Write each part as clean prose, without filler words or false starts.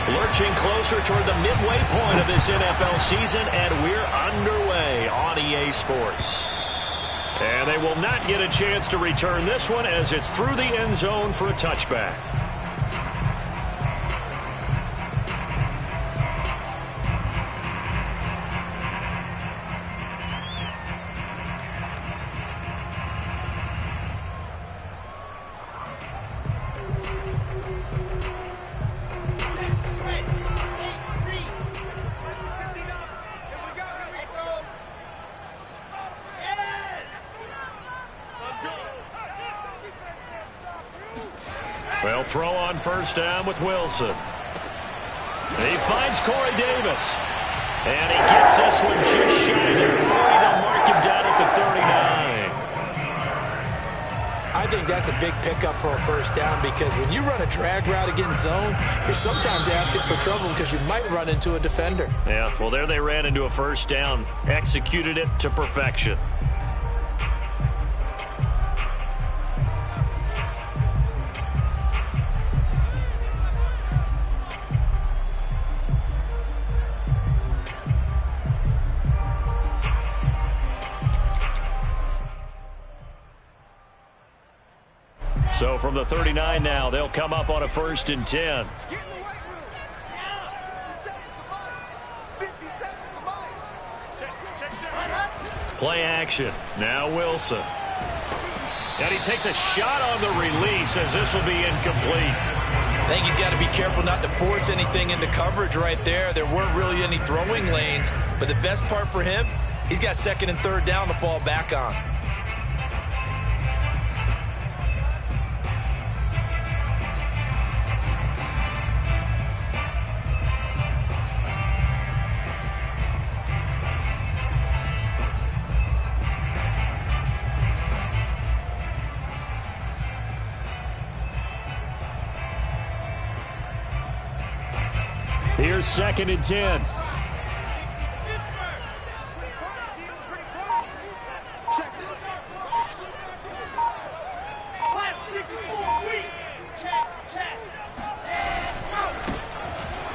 Lurching closer toward the midway point of this NFL season, and we're underway on EA Sports. And they will not get a chance to return this one as it's through the end zone for a touchback. They'll throw on first down with Wilson. He finds Corey Davis. And he gets this one just shy of the 40. They'll mark him down at the 39. I think that's a big pickup for a first down because when you run a drag route against zone, you're sometimes asking for trouble because you might run into a defender. Yeah, well, there they ran into a first down. Executed it to perfection. So from the 39 now, they'll come up on a 1st and 10. Play action. Now Wilson. And he takes a shot on the release as this will be incomplete. I think he's got to be careful not to force anything into coverage right there. There weren't really any throwing lanes, but the best part for him, he's got 2nd and 3rd down to fall back on. Here's 2nd and 10.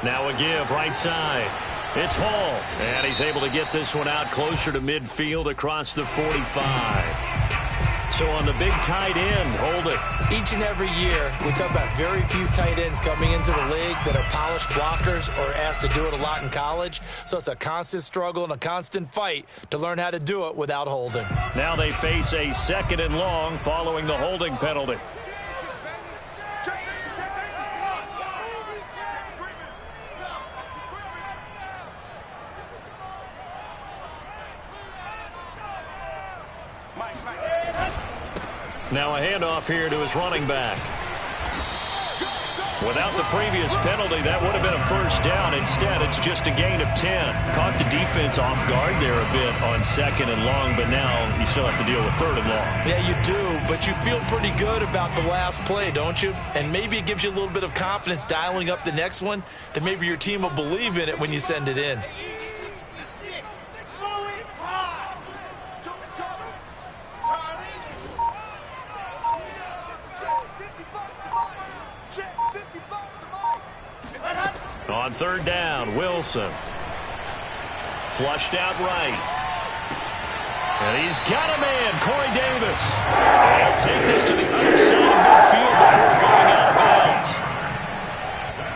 Now a give right side. It's Hall. And he's able to get this one out closer to midfield across the 45. So on the big tight end, hold it. Each and every year, we talk about very few tight ends coming into the league that are polished blockers or asked to do it a lot in college. So it's a constant struggle and a constant fight to learn how to do it without holding. Now they face a 2nd and long following the holding penalty. Now a handoff here to his running back. Without the previous penalty, that would have been a first down. Instead, it's just a gain of 10. Caught the defense off guard there a bit on 2nd and long, but now you still have to deal with 3rd and long. Yeah, you do, but you feel pretty good about the last play, don't you? And maybe it gives you a little bit of confidence dialing up the next one, that maybe your team will believe in it when you send it in. On 3rd down, Wilson. Flushed out right. And he's got a man, Corey Davis. And he'll take this to the other side of midfield before going out of bounds.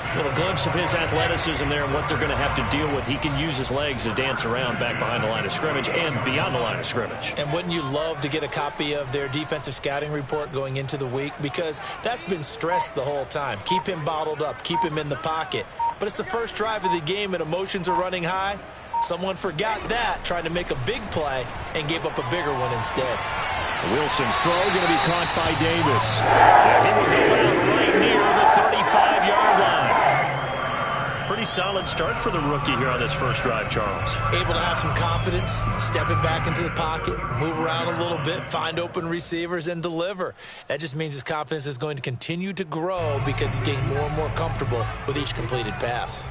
A little glimpse of his athleticism there and what they're going to have to deal with. He can use his legs to dance around back behind the line of scrimmage and beyond the line of scrimmage. And wouldn't you love to get a copy of their defensive scouting report going into the week? Because that's been stressed the whole time. Keep him bottled up. Keep him in the pocket. But it's the first drive of the game and emotions are running high. Someone forgot that, trying to make a big play, and gave up a bigger one instead. Wilson's throw going to be caught by Davis. And he will go out right near the 35-yard line. Pretty solid start for the rookie here on this first drive, Charles. Able to have some confidence, stepping back into the pocket, move around a little bit, find open receivers, and deliver. That just means his confidence is going to continue to grow because he's getting more and more comfortable with each completed pass.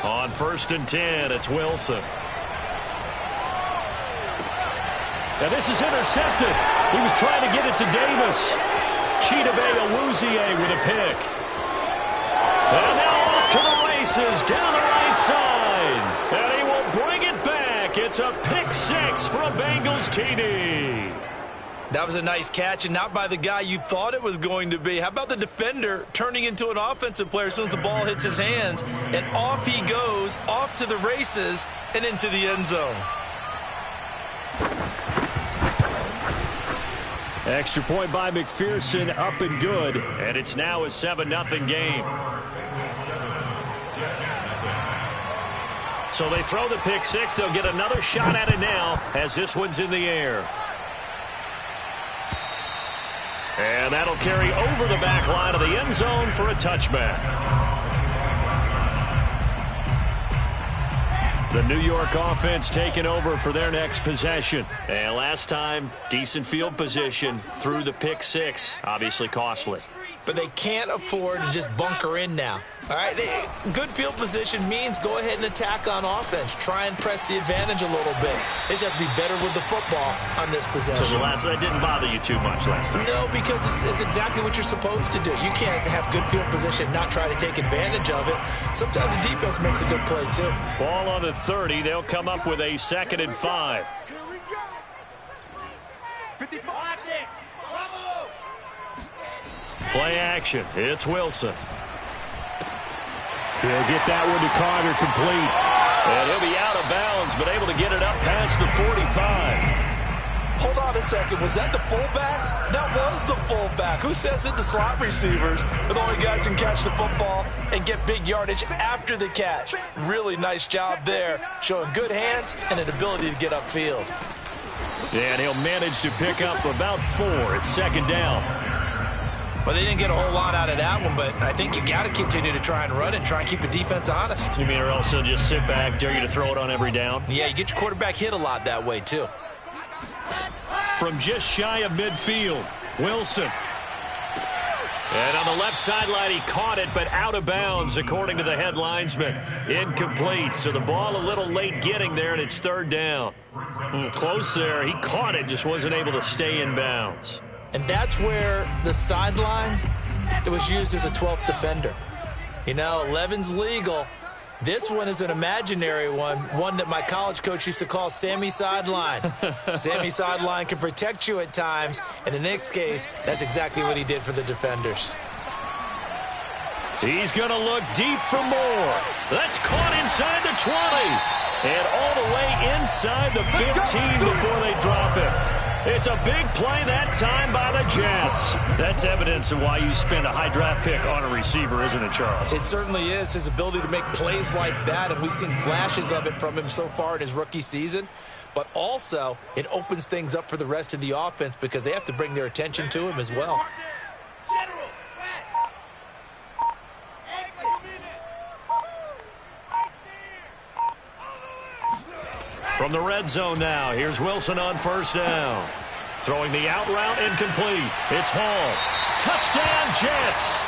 On 1st and 10, it's Wilson. Now this is intercepted. He was trying to get it to Davis. Chidobe with a pick. And now off to the races down the right side. And he will bring it back. It's a pick six for a Bengals TD. That was a nice catch, and not by the guy you thought it was going to be. How about the defender turning into an offensive player as soon as the ball hits his hands? And off he goes, off to the races, and into the end zone. Extra point by McPherson, up and good. And it's now a 7-0 game. So they throw the pick six. They'll get another shot at it now as this one's in the air. And that'll carry over the back line of the end zone for a touchback. The New York offense taking over for their next possession. And last time, decent field position through the pick six. Obviously costly. But they can't afford to just bunker in now. All right, good field position means go ahead and attack on offense. Try and press the advantage a little bit. They just have to be better with the football on this possession. So that didn't bother you too much last time? No, because it's exactly what you're supposed to do. You can't have good field position, not try to take advantage of it. Sometimes the defense makes a good play, too. Ball on the 30. They'll come up with a 2nd and 5. Play action. It's Wilson. He'll get that one to Carter, complete. And he'll be out of bounds, but able to get it up past the 45. Hold on a second. Was that the fullback? That was the fullback. Who says it? The slot receivers are the only guys who can catch the football and get big yardage after the catch. Really nice job there, showing good hands and an ability to get upfield. And he'll manage to pick up about 4. It's 2nd down. Well, they didn't get a whole lot out of that one, but I think you got to continue to try and run and try and keep the defense honest. You mean or else they'll just sit back, dare you to throw it on every down? Yeah, you get your quarterback hit a lot that way, too. From just shy of midfield, Wilson. And on the left sideline, he caught it, but out of bounds, according to the head linesman. Incomplete, so the ball a little late getting there, and it's 3rd down. Close there. He caught it, just wasn't able to stay in bounds. And that's where the sideline, it was used as a 12th defender. You know, 11's legal. This one is an imaginary one that my college coach used to call Sammy Sideline. Sammy Sideline can protect you at times, and in this case, that's exactly what he did for the defenders. He's going to look deep for more. That's caught inside the 20. And all the way inside the 15 before they drop it. It's a big play that time by the Jets. That's evidence of why you spend a high draft pick on a receiver, isn't it, Charles? It certainly is. His ability to make plays like that, and we've seen flashes of it from him so far in his rookie season. But also, it opens things up for the rest of the offense because they have to bring their attention to him as well. From the red zone now, here's Wilson on 1st down. Throwing the out route, incomplete. It's Hall. Touchdown, Jets.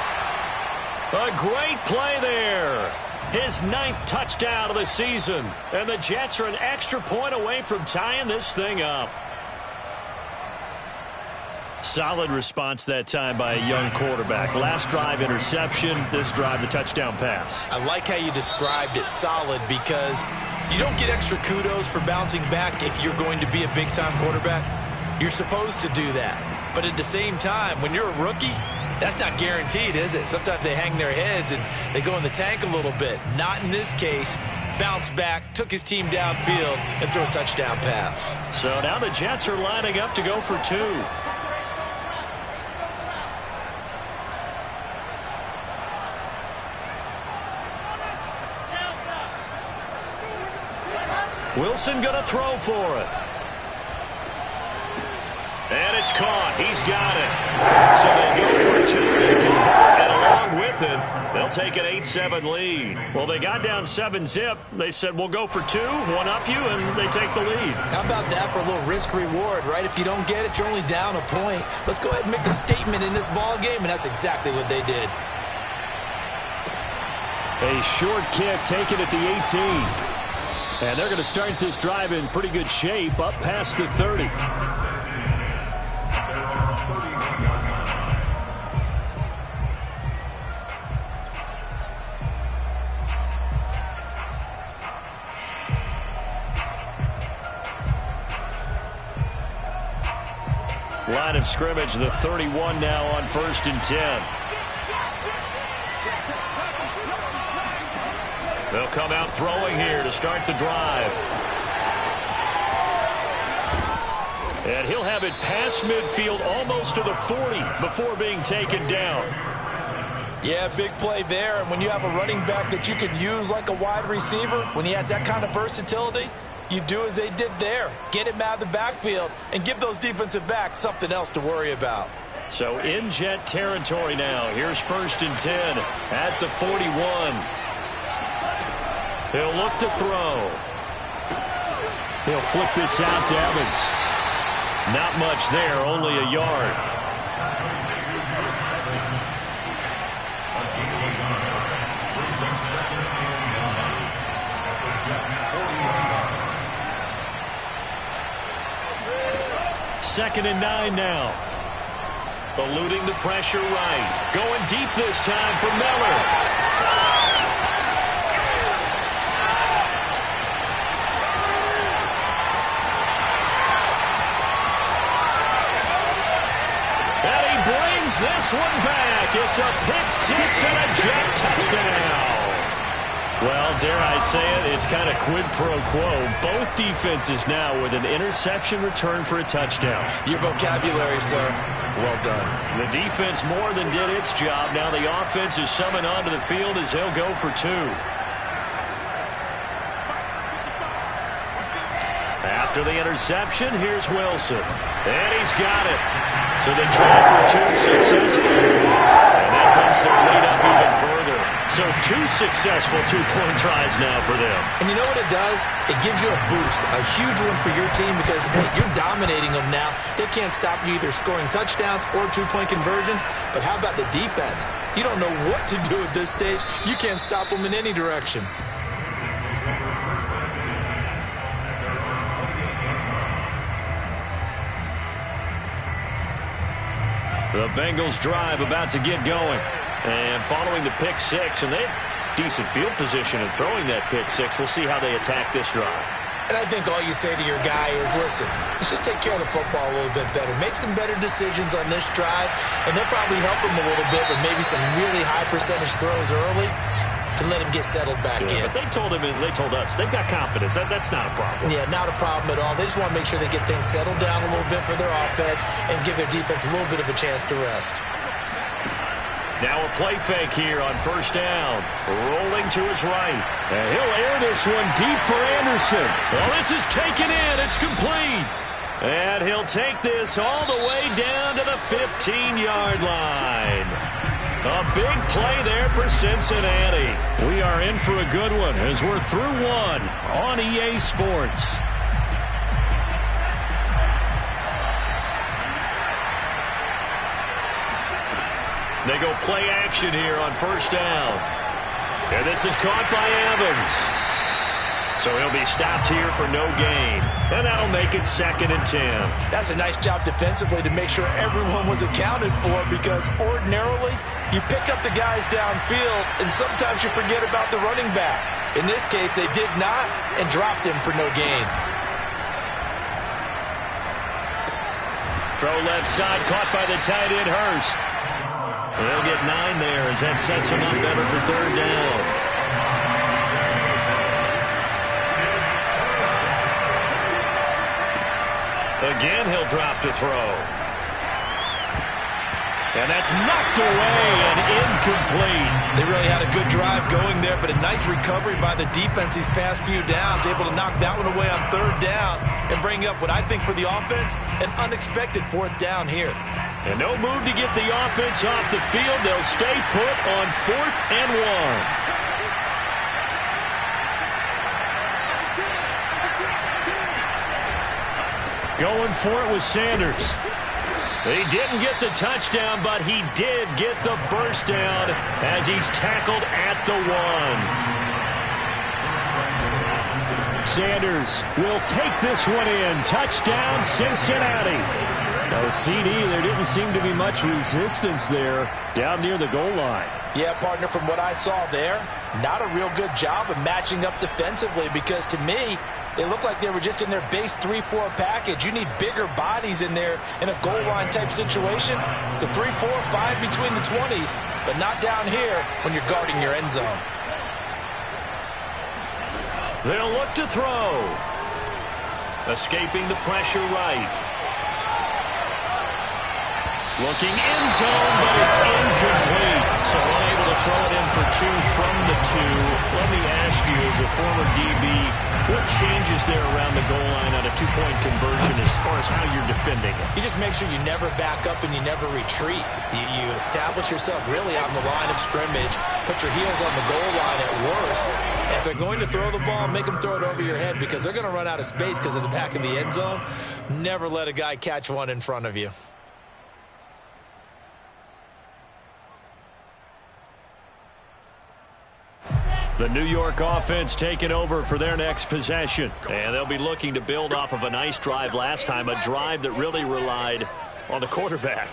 A great play there. His 9th touchdown of the season. And the Jets are an extra point away from tying this thing up. Solid response that time by a young quarterback. Last drive, interception. This drive, the touchdown pass. I like how you described it, solid, because you don't get extra kudos for bouncing back if you're going to be a big-time quarterback. You're supposed to do that. But at the same time, when you're a rookie, that's not guaranteed, is it? Sometimes they hang their heads and they go in the tank a little bit. Not in this case. Bounce back, took his team downfield, and threw a touchdown pass. So now the Jets are lining up to go for 2. Wilson going to throw for it. And it's caught. He's got it. So they go for 2. They convert, and along with it, they'll take an 8-7 lead. Well, they got down 7-zip. They said, we'll go for 2, one up you, and they take the lead. How about that for a little risk-reward, right? If you don't get it, you're only down a point. Let's go ahead and make a statement in this ball game, and that's exactly what they did. A short kick taken at the 18. And they're going to start this drive in pretty good shape, up past the 30. Line of scrimmage, the 31 now on 1st and 10. They'll come out throwing here to start the drive. And he'll have it past midfield almost to the 40 before being taken down. Yeah, big play there. And when you have a running back that you can use like a wide receiver, when he has that kind of versatility, you do as they did there. Get him out of the backfield and give those defensive backs something else to worry about. So in Jet territory now. Here's 1st and 10 at the 41. He'll look to throw. He'll flip this out to Evans. Not much there, only a yard. Second and 9 now. Eluding the pressure right. Going deep this time for Miller. And he brings this one back. It's a pick six and a Jet touchdown. Well, dare I say it, it's kind of quid pro quo. Both defenses now with an interception return for a touchdown. Your vocabulary, sir. Well done. The defense more than did its job. Now the offense is summoned onto the field as they'll go for 2. After the interception, here's Wilson. And he's got it. So they try for 2 successful. And that bumps their lead up even further. So 2 successful 2-point tries now for them. And you know what it does? It gives you a boost, a huge one for your team because, hey, you're dominating them now. They can't stop you either scoring touchdowns or 2-point conversions. But how about the defense? You don't know what to do at this stage. You can't stop them in any direction. The Bengals drive about to get going. And following the pick six, and they have decent field position in throwing that pick six. We'll see how they attack this drive. And I think all you say to your guy is, listen, let's just take care of the football a little bit better. Make some better decisions on this drive, and they'll probably help him a little bit with maybe some really high percentage throws early to let him get settled back in. But they told us, they've got confidence. That's not a problem. Yeah, not a problem at all. They just want to make sure they get things settled down a little bit for their offense and give their defense a little bit of a chance to rest. Now a play fake here on 1st down. Rolling to his right. And he'll air this one deep for Anderson. Well, this is taken in. It's complete. And he'll take this all the way down to the 15-yard line. A big play there for Cincinnati. We are in for a good one as we're through one on EA Sports. They go play action here on 1st down. And this is caught by Evans. So he'll be stopped here for no gain. And that'll make it 2nd and 10. That's a nice job defensively to make sure everyone was accounted for because ordinarily you pick up the guys downfield and sometimes you forget about the running back. In this case, they did not and dropped him for no gain. Throw left side, caught by the tight end Hurst. They'll get 9 there as that sets them up better for 3rd down. Again, he'll drop to throw. And that's knocked away and incomplete. They really had a good drive going there, but a nice recovery by the defense these past few downs, able to knock that one away on 3rd down and bring up what I think for the offense, an unexpected 4th down here. And no move to get the offense off the field. They'll stay put on 4th and 1. Going for it was Sanders. He didn't get the touchdown, but he did get the first down as he's tackled at the 1. Sanders will take this one in. Touchdown, Cincinnati. No CD, there didn't seem to be much resistance there down near the goal line. Yeah, partner, from what I saw there, not a real good job of matching up defensively because to me, they look like they were just in their base 3-4 package. You need bigger bodies in there in a goal line type situation. The 3-4, fine between the 20s, but not down here when you're guarding your end zone. They'll look to throw. Escaping the pressure right. Looking end zone, but it's incomplete. So unable to throw it in for 2 from the 2. Let me ask you, as a former DB, what changes there around the goal line on a 2-point conversion as far as how you're defending it? You just make sure you never back up and you never retreat. You establish yourself really on the line of scrimmage, put your heels on the goal line at worst. If they're going to throw the ball, make them throw it over your head because they're going to run out of space because of the back of the end zone. Never let a guy catch one in front of you. The New York offense taking over for their next possession. And they'll be looking to build off of a nice drive last time, a drive that really relied on the quarterback.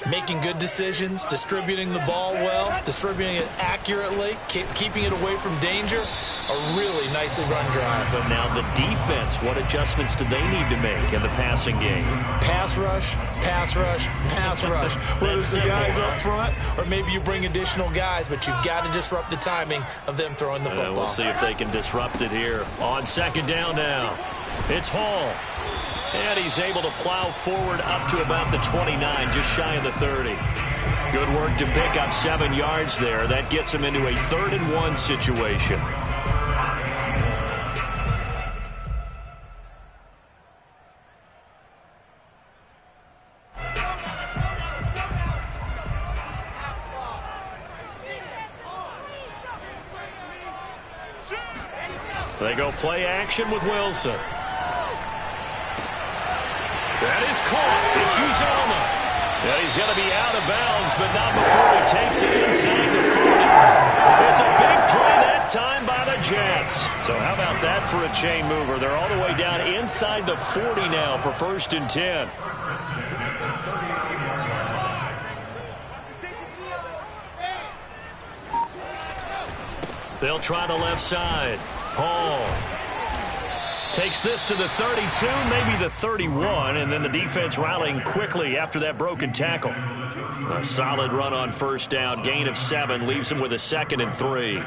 Making good decisions, distributing the ball well, distributing it accurately, keeping it away from danger. A really nicely run drive. But now the defense, what adjustments do they need to make in the passing game? Pass rush, pass rush, pass rush. Whether it's the guys up front or maybe you bring additional guys, but you've got to disrupt the timing of them throwing the football. We'll see if they can disrupt it here. On second down now, it's Hall. And he's able to plow forward up to about the 29, just shy of the 30. Good work to pick up 7 yards there. That gets him into a 3rd and 1 situation. They go play action with Wilson. That is caught. It's Uzomah. Yeah, he's going to be out of bounds, but not before he takes it inside the 40. It's a big play that time by the Jets. So how about that for a chain mover? They're all the way down inside the 40 now for 1st and 10. They'll try the left side. Hall takes this to the 32, maybe the 31, and then the defense rallying quickly after that broken tackle. A solid run on 1st down, gain of 7, leaves him with a 2nd and 3.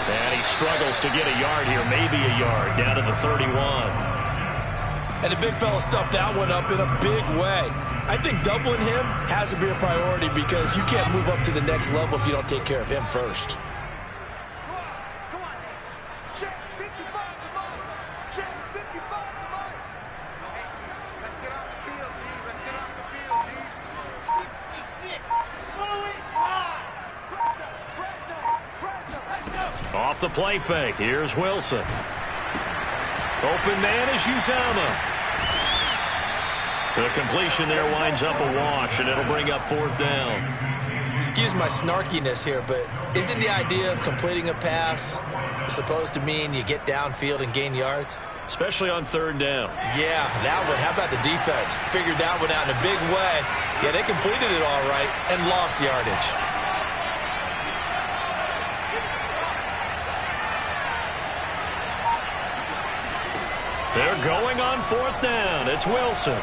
And he struggles to get a yard here, maybe a yard, down to the 31. And the big fella stuffed that one up in a big way. I think doubling him has to be a priority because you can't move up to the next level if you don't take care of him first. Off the play fake, here's Wilson. Open man is Uzomah. The completion there winds up a wash, and it'll bring up 4th down. Excuse my snarkiness here, but isn't the idea of completing a pass supposed to mean you get downfield and gain yards? Especially on 3rd down. Yeah, that one. How about the defense? Figured that one out in a big way. Yeah, they completed it all right and lost yardage. They're going on 4th down. It's Wilson.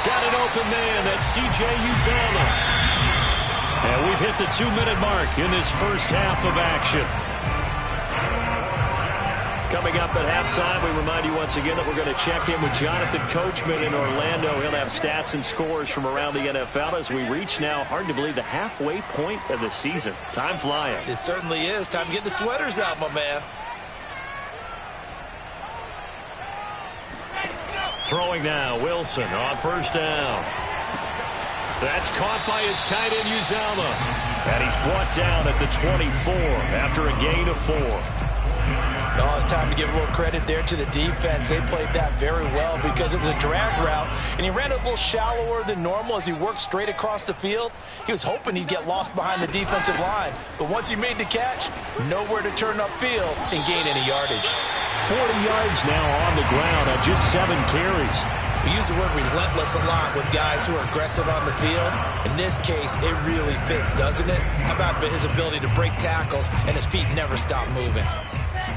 Got an open man. That's C.J. Uzomah. And we've hit the 2-minute mark in this first half of action. Coming up at halftime, we remind you once again that we're going to check in with Jonathan Coachman in Orlando. He'll have stats and scores from around the NFL as we reach now, hard to believe, the halfway point of the season. Time flying. It certainly is. Time to get the sweaters out, my man. Throwing now, Wilson on 1st down. That's caught by his tight end, Uzomah. And he's brought down at the 24 after a gain of 4. No, it's time to give a little credit there to the defense. They played that very well because it was a drag route, and he ran it a little shallower than normal as he worked straight across the field. He was hoping he'd get lost behind the defensive line, but once he made the catch, nowhere to turn upfield and gain any yardage. 40 yards now on the ground on just 7 carries. We use the word relentless a lot with guys who are aggressive on the field. In this case, it really fits, doesn't it? How about his ability to break tackles and his feet never stop moving?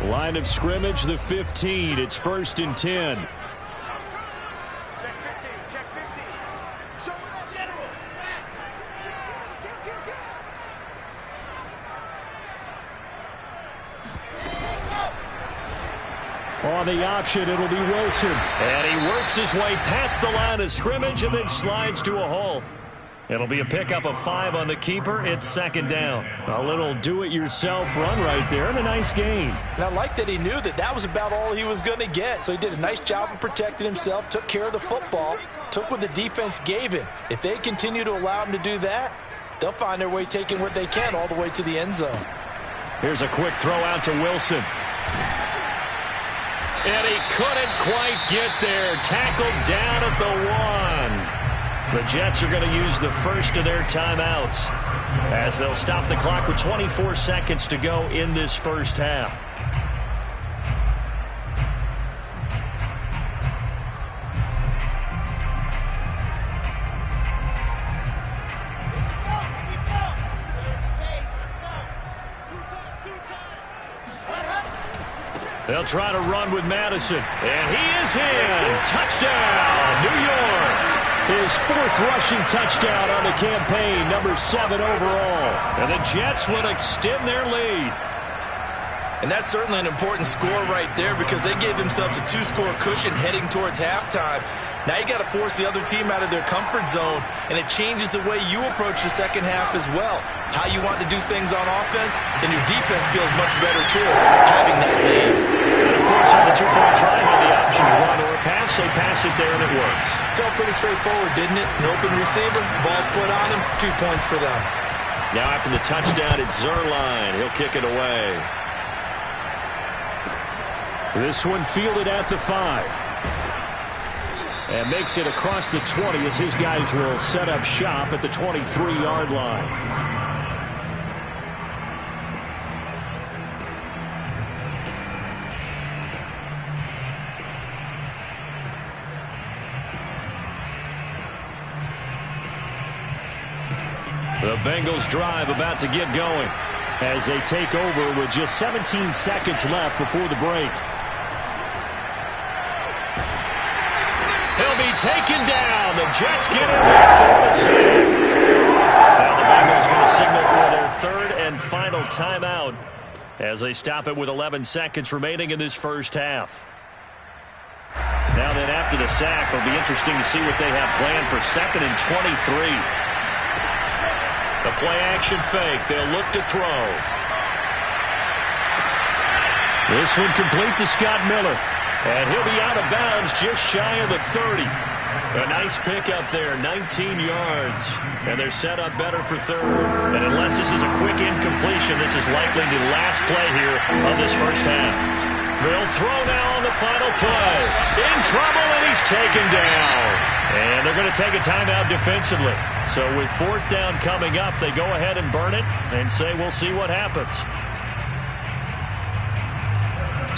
Line of scrimmage, the 15. It's 1st and 10. On the option, it'll be Wilson. And he works his way past the line of scrimmage and then slides to a halt. It'll be a pickup of 5 on the keeper. It's 2nd down. A little do-it-yourself run right there and a nice gain. And I like that he knew that that was about all he was going to get. So he did a nice job of protecting himself, took care of the football, took what the defense gave him. If they continue to allow him to do that, they'll find their way taking what they can all the way to the end zone. Here's a quick throw out to Wilson. And he couldn't quite get there. Tackled down at the 1. The Jets are going to use the first of their timeouts as they'll stop the clock with 24 seconds to go in this first half. They'll try to run with Madison. And he is in. Touchdown, New York. His 4th rushing touchdown on the campaign, number 7 overall. And the Jets will extend their lead. And that's certainly an important score right there because they gave themselves a 2-score cushion heading towards halftime. Now you got to force the other team out of their comfort zone, and it changes the way you approach the second half as well. How you want to do things on offense, and your defense feels much better too, having that lead. And of course, on the 2-point try, had the option to run or pass. They pass it there, and it works. Felt pretty straightforward, didn't it? An open receiver, ball's put on him, 2 points for them. Now after the touchdown, it's Zerline. He'll kick it away. This one fielded at the 5. And makes it across the 20 as his guys will set up shop at the 23-yard line. The Bengals drive about to get going as they take over with just 17 seconds left before the break. He'll be taken down. The Jets get in there for the sack. Now the Bengals going to signal for their 3rd and final timeout as they stop it with 11 seconds remaining in this first half. Now then, after the sack, it'll be interesting to see what they have planned for 2nd and 23. The play-action fake. They'll look to throw. This one complete to Scott Miller. And he'll be out of bounds just shy of the 30. A nice pickup there, 19 yards. And they're set up better for 3rd. And unless this is a quick incompletion, this is likely the last play here of this first half. They'll throw now on the final play. In trouble, and he's taken down. And they're going to take a timeout defensively. So with 4th down coming up, they go ahead and burn it and say we'll see what happens.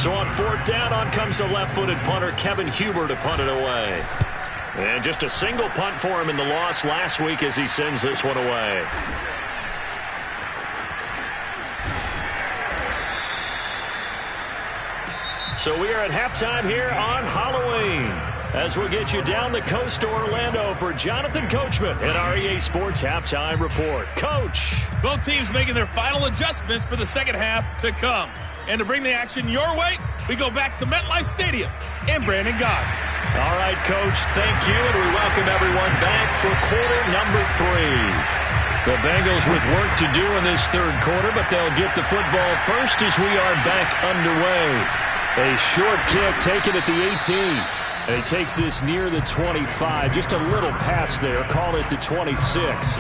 So on 4th down, on comes the left-footed punter, Kevin Huber, to punt it away. And just a single punt for him in the loss last week as he sends this one away. So we are at halftime here on Halloween as we get you down the coast to Orlando for Jonathan Coachman in our EA Sports Halftime Report. Coach. Both teams making their final adjustments for the second half to come. And to bring the action your way, we go back to MetLife Stadium and Brandon Gott. All right, Coach, thank you, and we welcome everyone back for quarter number 3. The Bengals with work to do in this 3rd quarter, but they'll get the football first as we are back underway. A short kick taken at the 18. And he takes this near the 25. Just a little pass there. Call it the 26.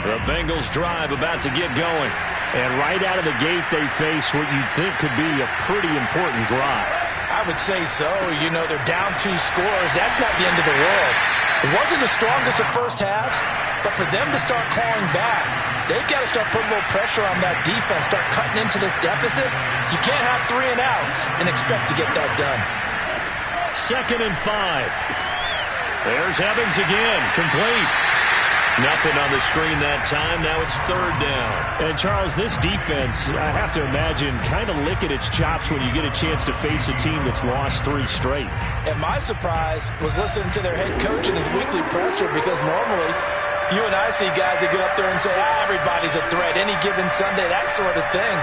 The Bengals drive about to get going. And right out of the gate, they face what you'd think could be a pretty important drive. I would say so. You know, they're down 2 scores. That's not the end of the world. It wasn't the strongest of first halves, but for them to start clawing back, they've got to start putting a little pressure on that defense, start cutting into this deficit. You can't have 3 and outs and expect to get that done. 2nd and 5. There's Evans again, complete. Nothing on the screen that time. Now it's 3rd down. And, Charles, this defense, I have to imagine, kind of licking its chops when you get a chance to face a team that's lost 3 straight. And my surprise was listening to their head coach in his weekly presser, because normally you and I see guys that get up there and say, everybody's a threat, any given Sunday, that sort of thing.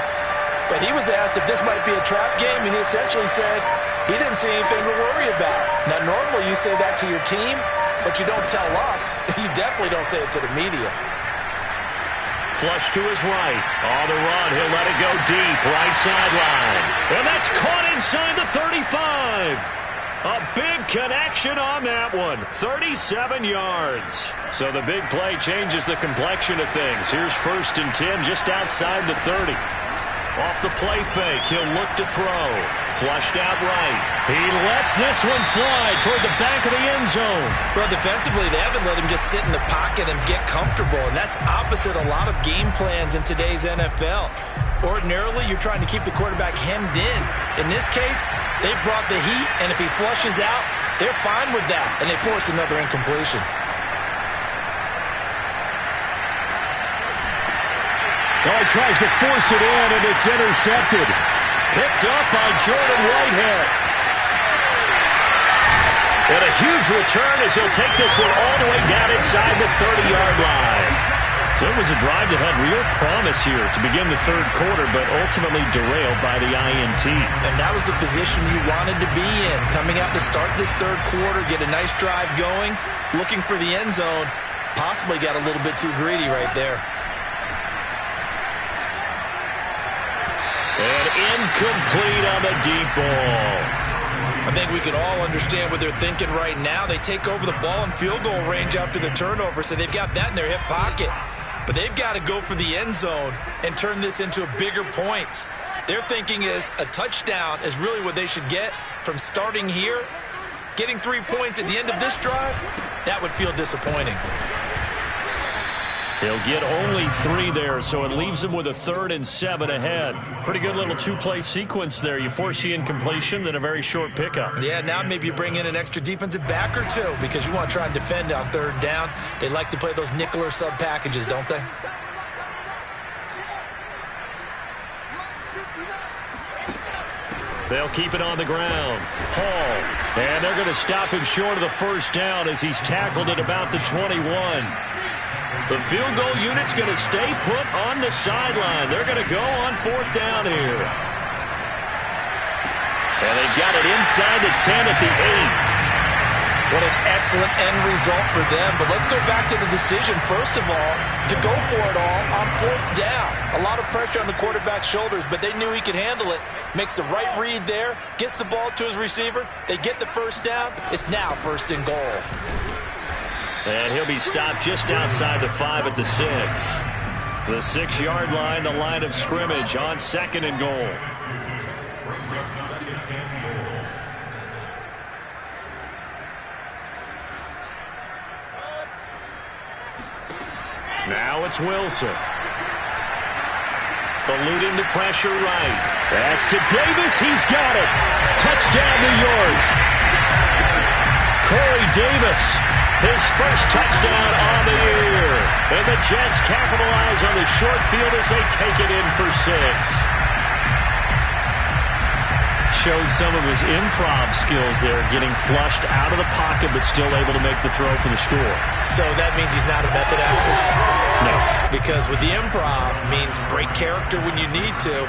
But he was asked if this might be a trap game, and he essentially said he didn't see anything to worry about. Now, normally you say that to your team, but you don't tell us. You definitely don't say it to the media. Flush to his right. On the run, he'll let it go deep. Right sideline. And that's caught inside the 35. A big connection on that one. 37 yards. So the big play changes the complexion of things. Here's 1st and 10 just outside the 30. Off the play fake, he'll look to throw. Flushed out right. He lets this one fly toward the back of the end zone. Well, defensively, they haven't let him just sit in the pocket and get comfortable, and that's opposite a lot of game plans in today's NFL. Ordinarily, you're trying to keep the quarterback hemmed in. In this case, they brought the heat, and if he flushes out, they're fine with that, and they force another incompletion. Oh, he tries to force it in, and it's intercepted. Picked up by Jordan Whitehead. And a huge return as he'll take this one all the way down inside the 30-yard line. So it was a drive that had real promise here to begin the 3rd quarter, but ultimately derailed by the INT. And that was the position you wanted to be in, coming out to start this 3rd quarter, get a nice drive going, looking for the end zone. Possibly got a little bit too greedy right there. And incomplete on the deep ball. I think we can all understand what they're thinking right now. They take over the ball in field goal range after the turnover, so they've got that in their hip pocket. But they've got to go for the end zone and turn this into bigger points. Their thinking is a touchdown is really what they should get from starting here. Getting 3 points at the end of this drive, that would feel disappointing. He'll get only 3 there, so it leaves him with a 3rd and 7 ahead. Pretty good little 2-play sequence there. You force the incompletion, then a very short pickup. Yeah, now maybe you bring in an extra defensive back or 2 because you want to try and defend on 3rd down. They like to play those nickel or sub packages, don't they? They'll keep it on the ground. Hall. And they're going to stop him short of the 1st down as he's tackled at about the 21. The field goal unit's going to stay put on the sideline. They're going to go on 4th down here. And they've got it inside the 10 at the 8. What an excellent end result for them. But let's go back to the decision, first of all, to go for it all on 4th down. A lot of pressure on the quarterback's shoulders, but they knew he could handle it. Makes the right read there, gets the ball to his receiver. They get the 1st down. It's now 1st and goal. And he'll be stopped just outside the 5 at the 6. The 6-yard line, the line of scrimmage on 2nd and goal. Now it's Wilson. Eluding the pressure right. That's to Davis. He's got it. Touchdown, New York. Corey Davis. His first touchdown on the year. And the Jets capitalize on the short field as they take it in for 6. Showed some of his improv skills there, getting flushed out of the pocket but still able to make the throw for the score. So that means he's not a method actor? No. Because with the improv means break character when you need to.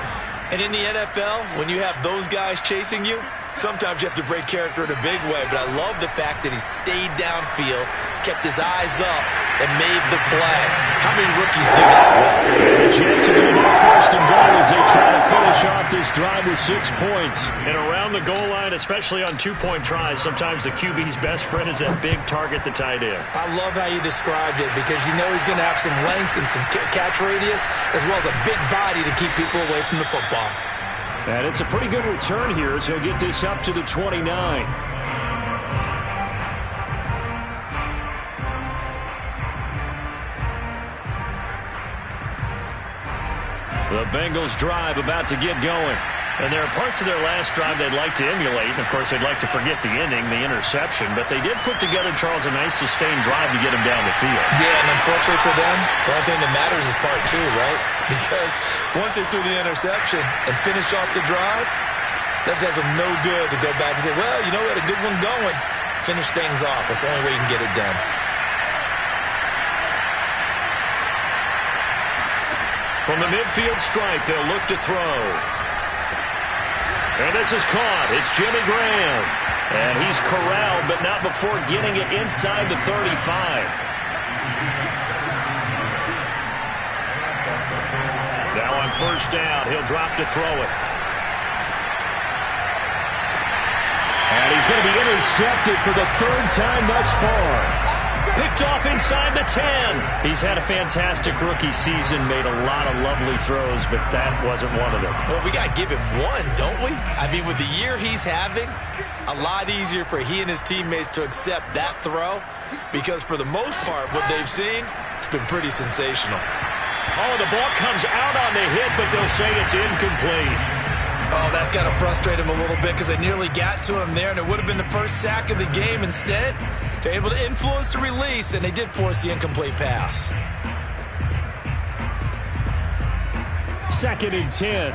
And in the NFL, when you have those guys chasing you, sometimes you have to break character in a big way. But I love the fact that he stayed downfield, kept his eyes up, and made the play. How many rookies do that well? The Jets are going to go 1st and goal as they try to finish off this drive with 6 points. And around the goal line, especially on 2-point tries, sometimes the QB's best friend is that big target, the tight end. I love how you described it because you know he's going to have some length and some catch radius as well as a big body to keep people away from the football. And it's a pretty good return here as he'll get this up to the 29. The Bengals drive about to get going. And there are parts of their last drive they'd like to emulate. And, of course, they'd like to forget the ending, the interception. But they did put together, Charles, a nice sustained drive to get them down the field. Yeah, and unfortunately for them, the only thing that matters is part two, right? Because once they threw the interception and finished off the drive, that does them no good to go back and say, well, you know, we had a good one going. Finish things off. That's the only way you can get it done. From the midfield stripe, they'll look to throw. And this is caught. It's Jimmy Graham. And he's corralled, but not before getting it inside the 35. Now on first down, he'll drop to throw it. And he's going to be intercepted for the third time thus far. Picked off inside the 10. He's had a fantastic rookie season, made a lot of lovely throws, but that wasn't one of them. Well, we got to give him one, don't we? I mean, with the year he's having, a lot easier for he and his teammates to accept that throw because for the most part, what they've seen, it's been pretty sensational. Oh, the ball comes out on the hit, but they'll say it's incomplete. Oh, that's got to frustrate him a little bit because they nearly got to him there, and it would have been the first sack of the game. Instead, they're able to influence the release, and they did force the incomplete pass. 2nd and 10.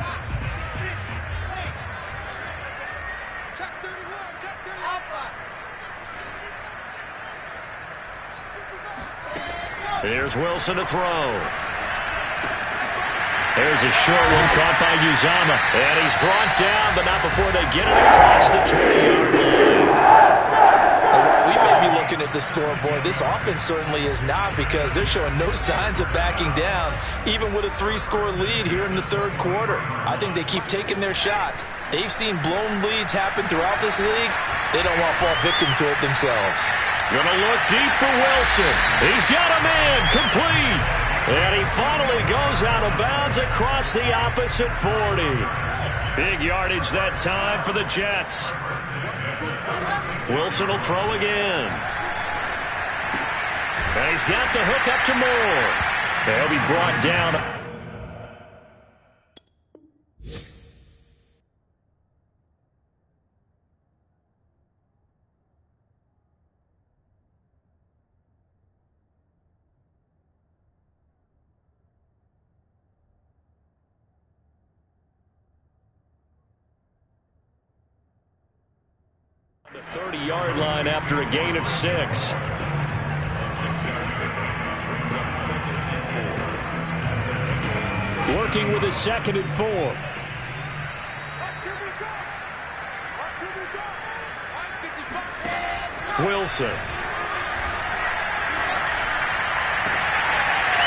Here's Wilson to throw. There's a short one caught by Uzama. And he's brought down, but not before they get it across the 20-yard line. We may be looking at the scoreboard. This offense certainly is not because they're showing no signs of backing down, even with a 3-score lead here in the third quarter. I think they keep taking their shots. They've seen blown leads happen throughout this league. They don't want to fall victim to it themselves. Gonna look deep for Wilson. He's got a man complete. And he finally goes out of bounds across the opposite 40. Big yardage that time for the Jets. Wilson will throw again. And he's got the hook up to Moore. They'll be brought down. The 30-yard line after a gain of 6. Working with a 2nd and 4. Wilson.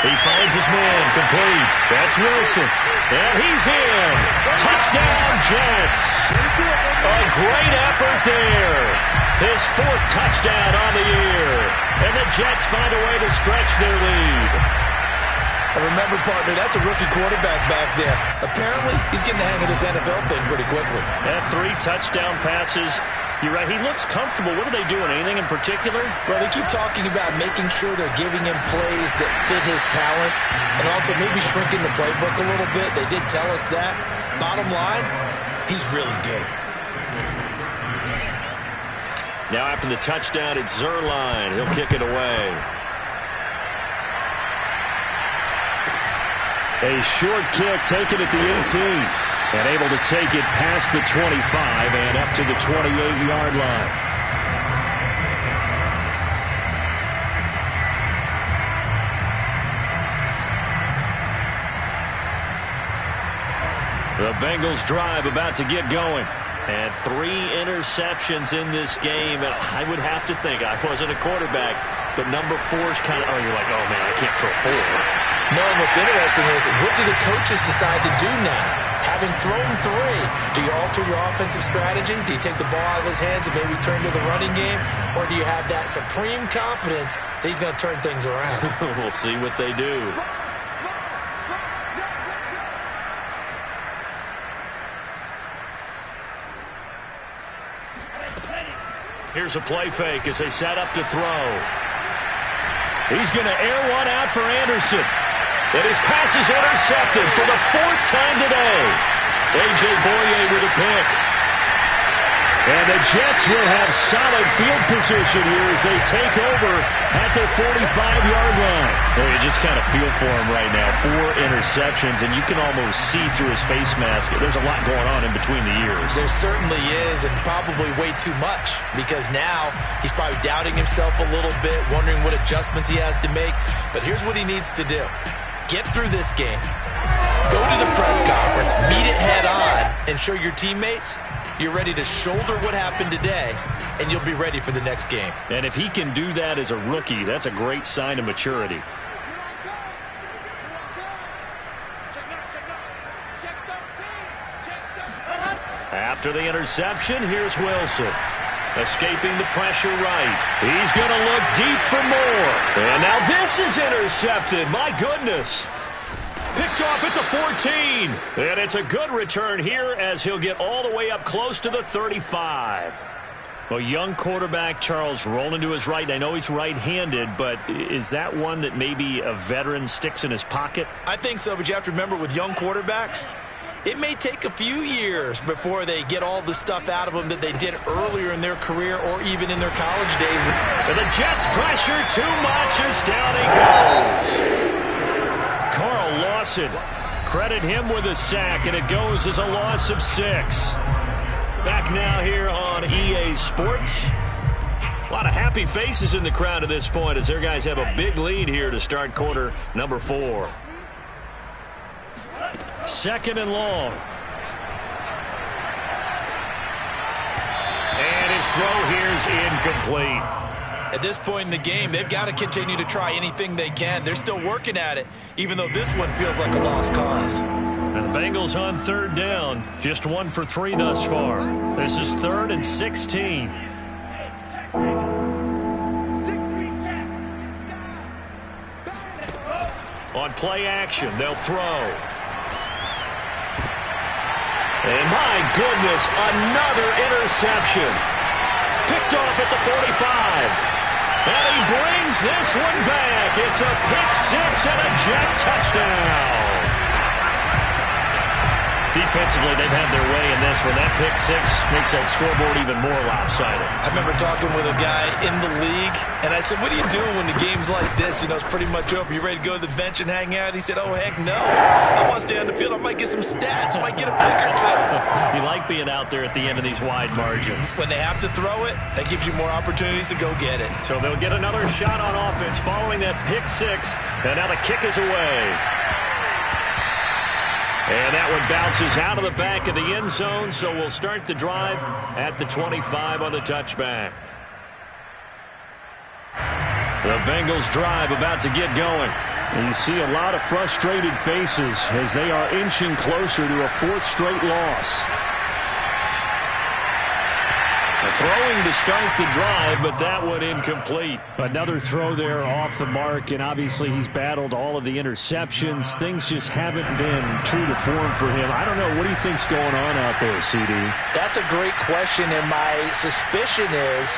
He finds his man complete. That's Wilson. And he's in. Touchdown, Jets. A great effort there. His 4th touchdown on the year. And the Jets find a way to stretch their lead. And remember, partner, that's a rookie quarterback back there. Apparently, he's getting the hang of this NFL thing pretty quickly. And 3 touchdown passes. You're right. He looks comfortable. What are they doing? Anything in particular? Well, they keep talking about making sure they're giving him plays that fit his talents and also maybe shrinking the playbook a little bit. They did tell us that. Bottom line, he's really good. Now after the touchdown, it's Zerline. He'll kick it away. A short kick taken at the 18. And able to take it past the 25 and up to the 28-yard line. The Bengals drive about to get going. And 3 interceptions in this game. And I would have to think, I wasn't a quarterback, but number 4's kind of, you're like, oh, man, I can't throw 4. No, and what's interesting is, what do the coaches decide to do now? Having thrown 3, do you alter your offensive strategy? Do you take the ball out of his hands and maybe turn to the running game? Or do you have that supreme confidence that he's going to turn things around? We'll see what they do. Here's a play fake as they set up to throw. He's going to air one out for Anderson. And his pass is intercepted for the 4th time today. A.J. Boye with a pick. And the Jets will have solid field position here as they take over at their 45-yard line. Well, you just kind of feel for him right now. 4 interceptions, and you can almost see through his face mask. There's a lot going on in between the ears. There certainly is, and probably way too much, because now he's probably doubting himself a little bit, wondering what adjustments he has to make. But here's what he needs to do. Get through this game. Go to the press conference, meet it head on, and show your teammates you're ready to shoulder what happened today, and you'll be ready for the next game. And if he can do that as a rookie, that's a great sign of maturity. After the interception, here's Wilson. Escaping the pressure right. He's going to look deep for more. And now this is intercepted. My goodness. Picked off at the 14. And it's a good return here as he'll get all the way up close to the 35. Well, young quarterback Charles rolling to his right. I know he's right-handed, but is that one that maybe a veteran sticks in his pocket? I think so, but you have to remember with young quarterbacks, it may take a few years before they get all the stuff out of them that they did earlier in their career or even in their college days. And the Jets pressure too much as down he goes. Carl Lawson, credit him with a sack, and it goes as a loss of 6. Back now here on EA Sports. A lot of happy faces in the crowd at this point as their guys have a big lead here to start quarter number 4. 2nd and long. And his throw here is incomplete. At this point in the game, they've got to continue to try anything they can. They're still working at it, even though this one feels like a lost cause. And the Bengals on 3rd down. Just 1 for 3 thus far. This is 3rd and 16. On play action, they'll throw. And my goodness, another interception. Picked off at the 45. And he brings this one back. It's a pick 6 and a Jet touchdown. Defensively, they've had their way in this one. That pick 6 makes that scoreboard even more lopsided. I remember talking with a guy in the league, and I said, what do you do when the game's like this? You know, it's pretty much over. You ready to go to the bench and hang out? He said, oh, heck no. I want to stay on the field. I might get some stats. I might get a pick or two. You like being out there at the end of these wide margins. When they have to throw it, that gives you more opportunities to go get it. So they'll get another shot on offense following that pick 6, and now the kick is away. And that one bounces out of the back of the end zone, so we'll start the drive at the 25 on the touchback. The Bengals drive about to get going. And you see a lot of frustrated faces as they are inching closer to a 4th straight loss. Throwing to start the drive, but that one incomplete. Another throw there off the mark, and obviously he's battled all of the interceptions. Things just haven't been true to form for him. I don't know. What do you think's going on out there, CD? That's a great question, and my suspicion is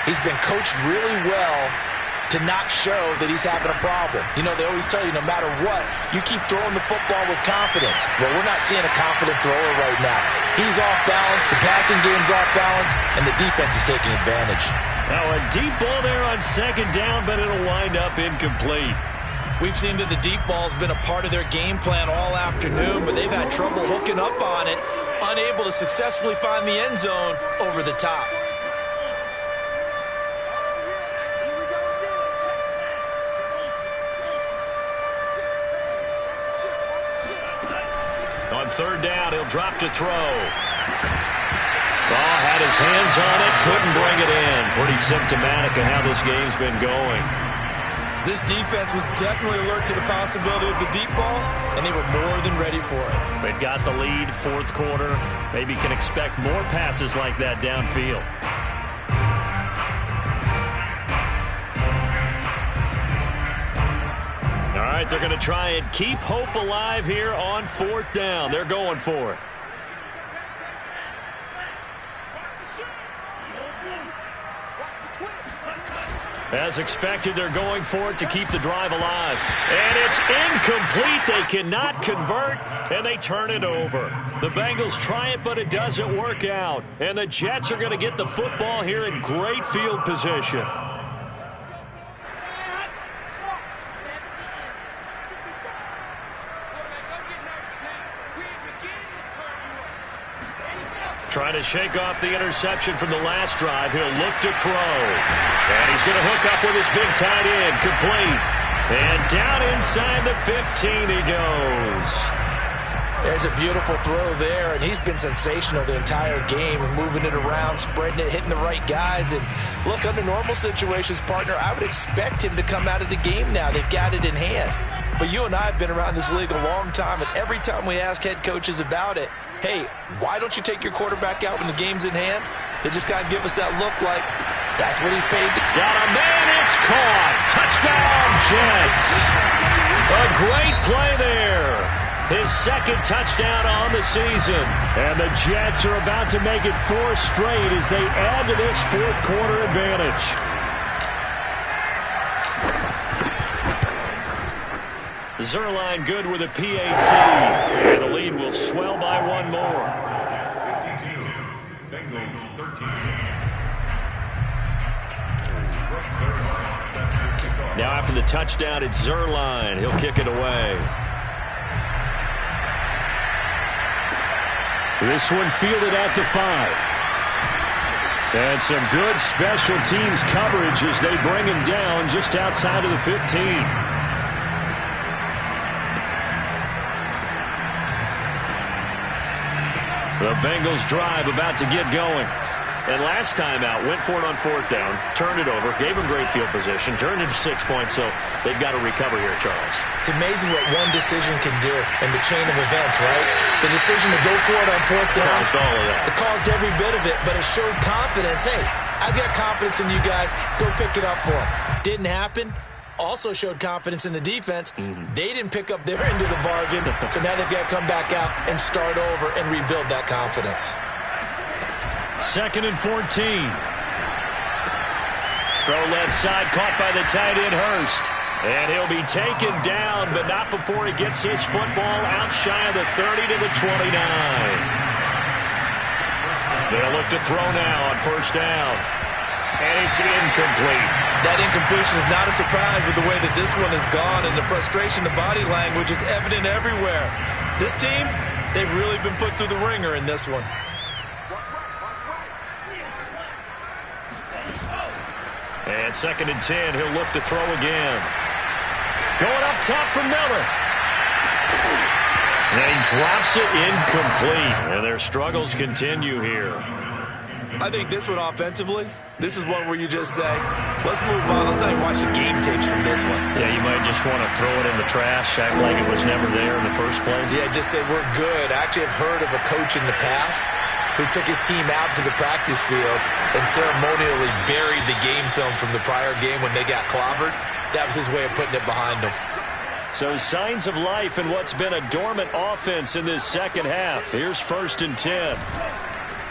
he's been coached really well to not show that he's having a problem. You know, they always tell you no matter what, you keep throwing the football with confidence. Well, we're not seeing a confident thrower right now. He's off balance, the passing game's off balance, and the defense is taking advantage. Now a deep ball there on 2nd down, but it'll wind up incomplete. We've seen that the deep ball's been a part of their game plan all afternoon, but they've had trouble hooking up on it, unable to successfully find the end zone over the top. On 3rd down, he'll drop to throw. Ball had his hands on it, couldn't bring it in. Pretty symptomatic of how this game's been going. This defense was definitely alert to the possibility of the deep ball, and they were more than ready for it. They've got the lead, 4th quarter. Maybe can expect more passes like that downfield. All right, they're going to try and keep hope alive here on 4th down. They're going for it. As expected, they're going for it to keep the drive alive. And it's incomplete. They cannot convert, and they turn it over. The Bengals try it, but it doesn't work out. And the Jets are going to get the football here in great field position. Trying to shake off the interception from the last drive. He'll look to throw. And he's going to hook up with his big tight end. Complete. And down inside the 15 he goes. There's a beautiful throw there, and he's been sensational the entire game, moving it around, spreading it, hitting the right guys. And look, under normal situations, partner, I would expect him to come out of the game now. They've got it in hand. But you and I have been around this league a long time, and every time we ask head coaches about it, hey, why don't you take your quarterback out when the game's in hand? They just kind of give us that look like that's what he's paid to. Got a man, it's caught. Touchdown, Jets. A great play there. His second touchdown on the season. And the Jets are about to make it 4 straight as they add to this fourth quarter advantage. Zerline good with a PAT. And the lead will swell by one more. 52, Bengals 13. Now after the touchdown, it's Zerline. He'll kick it away. This one fielded at the 5. And some good special teams coverage as they bring him down just outside of the 15. The Bengals drive about to get going. And last time out, went for it on 4th down, turned it over, gave him great field position, turned it to 6 points, so they've got to recover here, Charles. It's amazing what one decision can do in the chain of events, right? The decision to go for it on 4th down. Caused all of that. It caused every bit of it, but it showed confidence. Hey, I've got confidence in you guys. Go pick it up for them. Didn't happen. Also showed confidence in the defense. They didn't pick up their end of the bargain, so now they've got to come back out and start over and rebuild that confidence. 2nd and 14. Throw left side, caught by the tight end Hurst. And he'll be taken down, but not before he gets this football out shy of the 30 to the 29. They'll look to throw now on 1st down. And it's incomplete. That incompletion is not a surprise with the way that this one has gone, and the frustration, the body language is evident everywhere. This team, they've really been put through the ringer in this one. And 2nd and 10, he'll look to throw again. Going up top for Miller. And he drops it incomplete. And their struggles continue here. I think this one offensively, this is one where you just say, let's move on. Let's not even watch the game tapes from this one. Yeah, you might just want to throw it in the trash, act like it was never there in the first place. Yeah, just say we're good. I actually have heard of a coach in the past who took his team out to the practice field and ceremonially buried the game films from the prior game when they got clobbered. That was his way of putting it behind them. So signs of life in what's been a dormant offense in this second half. Here's 1st and 10.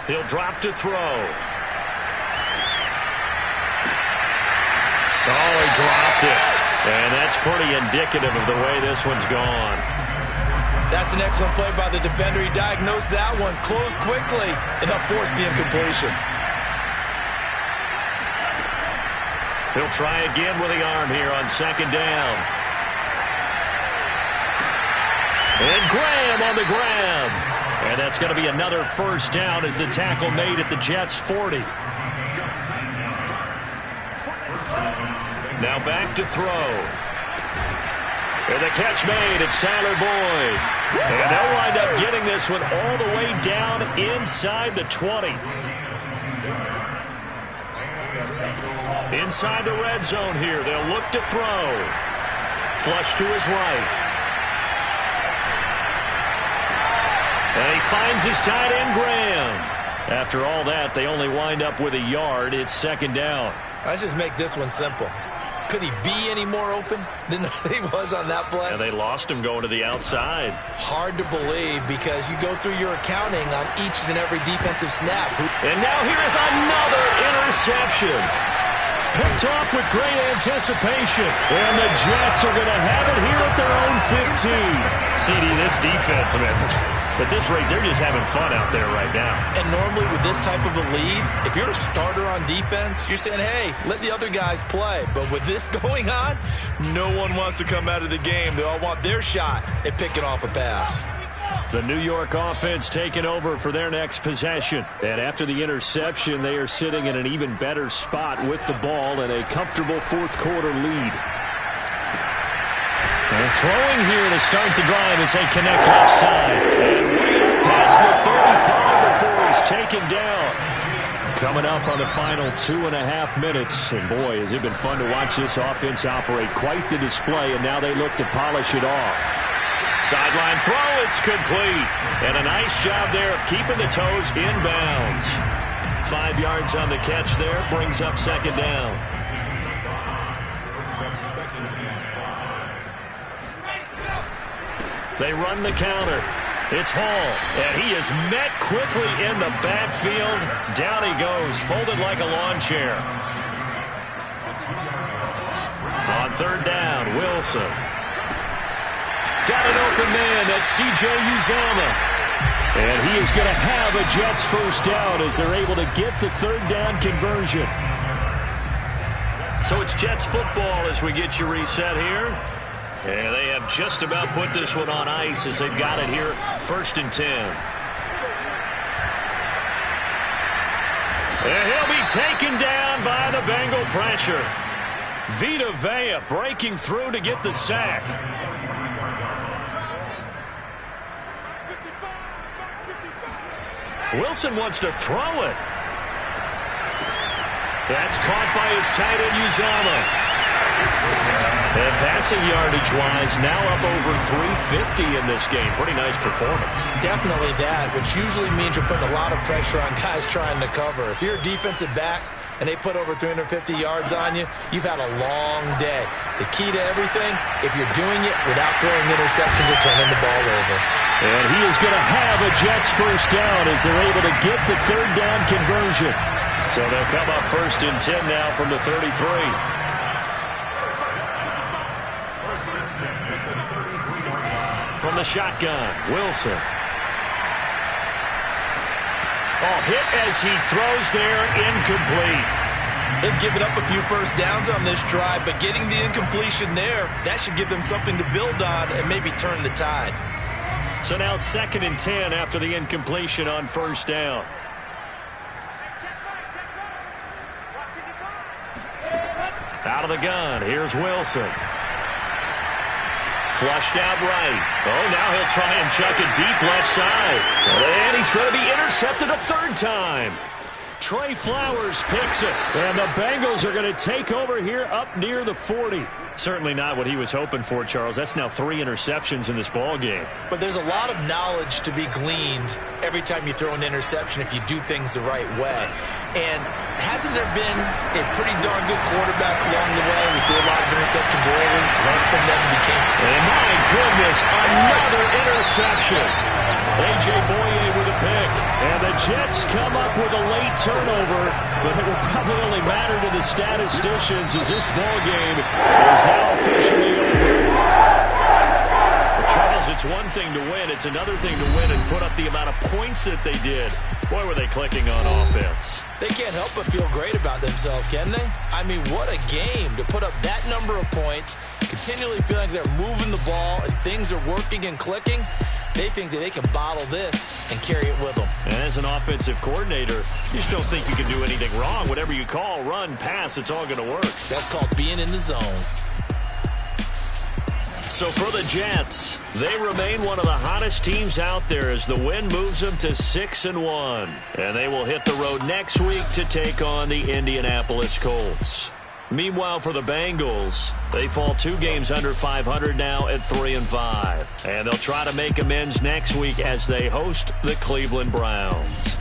He'll drop to throw. Oh, he dropped it. And that's pretty indicative of the way this one's gone. That's an excellent play by the defender. He diagnosed that one, closed quickly, and helped force the incompletion. He'll try again with the arm here on 2nd down. And Graham on the grab. And that's going to be another 1st down as the tackle made at the Jets' 40. Now back to throw. And the catch made. It's Tyler Boyd. And they'll wind up getting this one all the way down inside the 20. Inside the red zone here. They'll look to throw. Flush to his right. And he finds his tight end, Graham. After all that, they only wind up with a yard. It's 2nd down. Let's just make this one simple. Could he be any more open than he was on that play? And they lost him going to the outside. Hard to believe because you go through your accounting on each and every defensive snap. And now here is another interception. Picked off with great anticipation. And the Jets are going to have it here at their own 15. CD, this defense, man, at this rate, they're just having fun out there right now. And normally with this type of a lead, if you're a starter on defense, you're saying, hey, let the other guys play. But with this going on, no one wants to come out of the game. They all want their shot at picking off a pass. The New York offense taking over for their next possession. And after the interception, they are sitting in an even better spot with the ball and a comfortable fourth-quarter lead. And throwing here to start the drive as they connect offside. And way up past the 35 before he's taken down. Coming up on the final 2.5 minutes. And boy, has it been fun to watch this offense operate. Quite the display, and now they look to polish it off. Sideline throw, it's complete. And a nice job there of keeping the toes inbounds. 5 yards on the catch there, brings up second down. They run the counter. It's Hall, and he is met quickly in the backfield. Down he goes, folded like a lawn chair. On third down, Wilson. Got an open man, that's C.J. Uzomah. And he is going to have a Jets first down as they're able to get the third down conversion. So it's Jets football as we get you reset here. And they have just about put this one on ice as they've got it here, 1st and 10. And he'll be taken down by the Bengal pressure. Vita Vea breaking through to get the sack. Wilson wants to throw it. That's caught by his tight end, Uzomah. And passing yardage-wise, now up over 350 in this game. Pretty nice performance. Definitely that, which usually means you're putting a lot of pressure on guys trying to cover. If you're a defensive back and they put over 350 yards on you, you've had a long day. The key to everything, if you're doing it without throwing interceptions or turning the ball over. And he is going to have a Jets first down as they're able to get the third down conversion. So they'll come up 1st and 10 now from the 33. From the shotgun, Wilson. Oh, hit as he throws there, incomplete. They've given up a few first downs on this drive, but getting the incompletion there, that should give them something to build on and maybe turn the tide. So now 2nd and 10 after the incompletion on first down. Out of the gun, here's Wilson. Flushed out right. Oh, now he'll try and chuck it deep left side. And he's going to be intercepted a third time. Trey Flowers picks it. And the Bengals are going to take over here up near the 40. Certainly not what he was hoping for, Charles. That's now 3 interceptions in this ball game. But there's a lot of knowledge to be gleaned every time you throw an interception if you do things the right way. And hasn't there been a pretty darn good quarterback along the way who threw a lot of interceptions early, learned from them, and became... And my goodness, another interception. A.J. Boye with a pick. And the Jets come up with a late turnover, but it will probably only matter to the statisticians as this ball game is now officially over. Charles, it's one thing to win. It's another thing to win and put up the amount of points that they did. Boy, were they clicking on offense. They can't help but feel great about themselves, can they? I mean, what a game to put up that number of points, continually feeling like they're moving the ball and things are working and clicking. They think that they can bottle this and carry it with them. And as an offensive coordinator, you just don't think you can do anything wrong. Whatever you call, run, pass, it's all going to work. That's called being in the zone. So for the Jets, they remain one of the hottest teams out there as the win moves them to 6-1. And they will hit the road next week to take on the Indianapolis Colts. Meanwhile, for the Bengals, they fall 2 games under 500 now at 3-5. And they'll try to make amends next week as they host the Cleveland Browns.